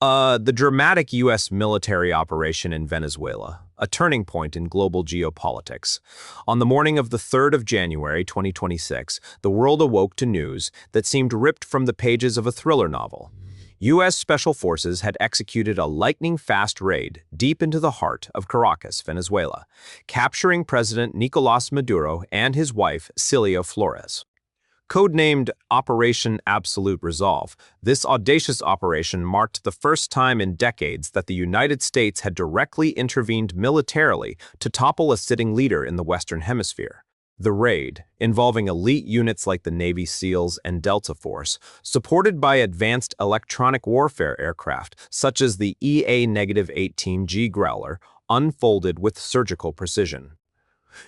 The dramatic U.S. military operation in Venezuela, a turning point in global geopolitics. On the morning of the 3rd of January 2026, the world awoke to news that seemed ripped from the pages of a thriller novel. U.S. Special Forces had executed a lightning-fast raid deep into the heart of Caracas, Venezuela, capturing President Nicolás Maduro and his wife, Cilia Flores. Codenamed Operation Absolute Resolve, this audacious operation marked the first time in decades that the United States had directly intervened militarily to topple a sitting leader in the Western Hemisphere. The raid, involving elite units like the Navy SEALs and Delta Force, supported by advanced electronic warfare aircraft such as the EA-18G Growler, unfolded with surgical precision.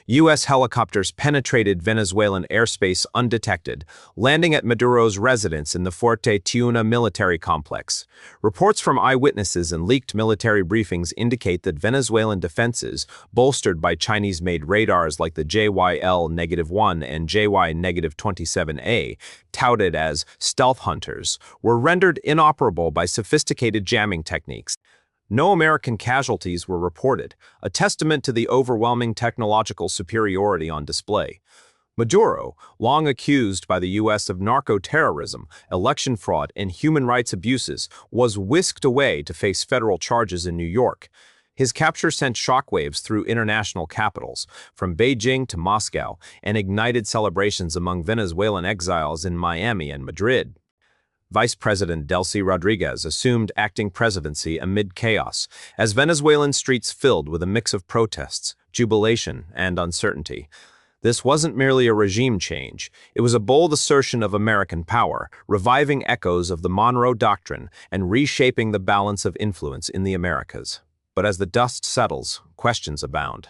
U.S. helicopters penetrated Venezuelan airspace undetected, landing at Maduro's residence in the Fuerte Tiuna military complex. Reports from eyewitnesses and leaked military briefings indicate that Venezuelan defenses, bolstered by Chinese-made radars like the JYL-1 and JY-27A, touted as stealth hunters, were rendered inoperable by sophisticated jamming techniques. No American casualties were reported, a testament to the overwhelming technological superiority on display. Maduro, long accused by the U.S. of narco-terrorism, election fraud, and human rights abuses, was whisked away to face federal charges in New York. His capture sent shockwaves through international capitals, from Beijing to Moscow, and ignited celebrations among Venezuelan exiles in Miami and Madrid. Vice President Delcy Rodriguez assumed acting presidency amid chaos, as Venezuelan streets filled with a mix of protests, jubilation, and uncertainty. This wasn't merely a regime change. It was a bold assertion of American power, reviving echoes of the Monroe Doctrine and reshaping the balance of influence in the Americas. But as the dust settles, questions abound.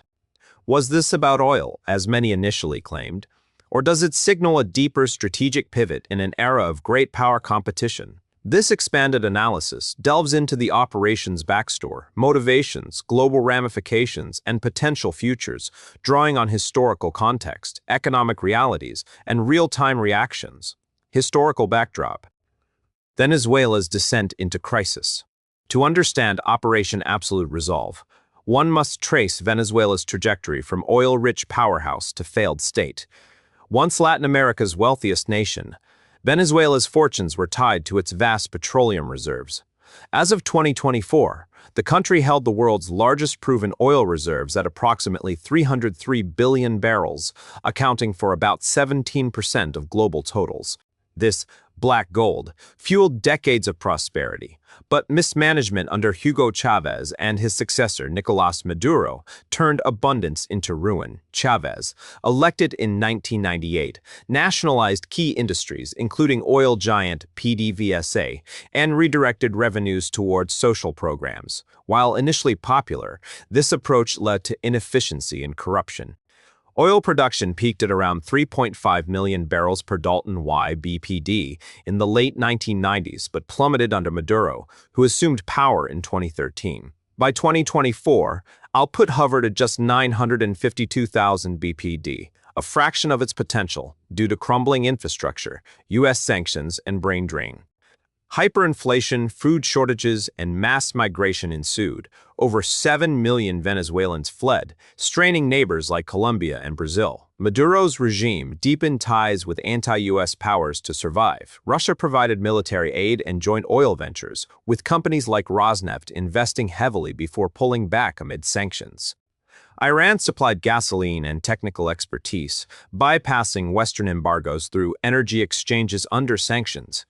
Was this about oil, as many initially claimed? Or does it signal a deeper strategic pivot in an era of great power competition? This expanded analysis delves into the operation's backstory, motivations, global ramifications, and potential futures, drawing on historical context, economic realities, and real-time reactions. Historical backdrop: Venezuela's descent into crisis. To understand Operation Absolute Resolve, one must trace Venezuela's trajectory from oil-rich powerhouse to failed state. Once Latin America's wealthiest nation, Venezuela's fortunes were tied to its vast petroleum reserves. As of 2024, the country held the world's largest proven oil reserves at approximately 303 billion barrels, accounting for about 17% of global totals. This black gold fueled decades of prosperity, but mismanagement under Hugo Chavez and his successor Nicolás Maduro turned abundance into ruin. Chavez, elected in 1998, nationalized key industries including oil giant PDVSA and redirected revenues towards social programs. While initially popular, this approach led to inefficiency and corruption. Oil production peaked at around 3.5 million barrels per Dalton Y BPD in the late 1990s, but plummeted under Maduro, who assumed power in 2013. By 2024, output hovered at just 952,000 BPD, a fraction of its potential due to crumbling infrastructure, U.S. sanctions, and brain drain. Hyperinflation, food shortages, and mass migration ensued. Over 7 million Venezuelans fled, straining neighbors like Colombia and Brazil. Maduro's regime deepened ties with anti-U.S. powers to survive. Russia provided military aid and joint oil ventures, with companies like Rosneft investing heavily before pulling back amid sanctions. Iran supplied gasoline and technical expertise, bypassing Western embargoes through energy exchanges under sanctions.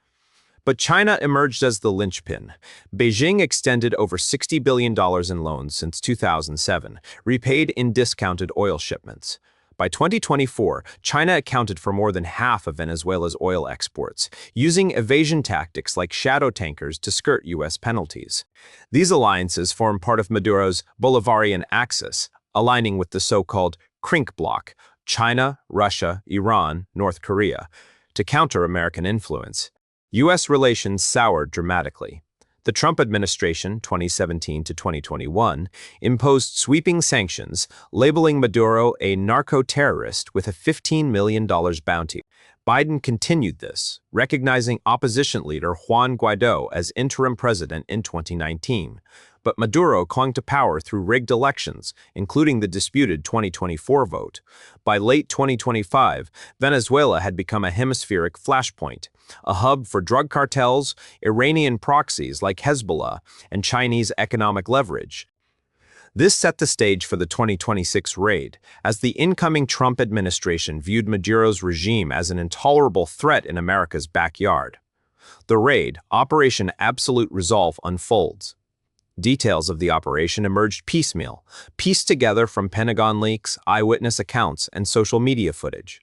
But China emerged as the linchpin. Beijing extended over $60 billion in loans since 2007, repaid in discounted oil shipments. By 2024, China accounted for more than half of Venezuela's oil exports, using evasion tactics like shadow tankers to skirt U.S. penalties. These alliances form part of Maduro's Bolivarian axis, aligning with the so-called Crink bloc, China, Russia, Iran, North Korea, to counter American influence. U.S. relations soured dramatically. The Trump administration, 2017 to 2021, imposed sweeping sanctions, labeling Maduro a narco-terrorist with a $15 million bounty. Biden continued this, recognizing opposition leader Juan Guaido as interim president in 2019. But Maduro clung to power through rigged elections, including the disputed 2024 vote. By late 2025, Venezuela had become a hemispheric flashpoint, a hub for drug cartels, Iranian proxies like Hezbollah, and Chinese economic leverage. This set the stage for the 2026 raid, as the incoming Trump administration viewed Maduro's regime as an intolerable threat in America's backyard. The raid, Operation Absolute Resolve, unfolds. Details of the operation emerged piecemeal, pieced together from Pentagon leaks, eyewitness accounts, and social media footage.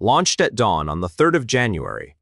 Launched at dawn on the 3rd of January,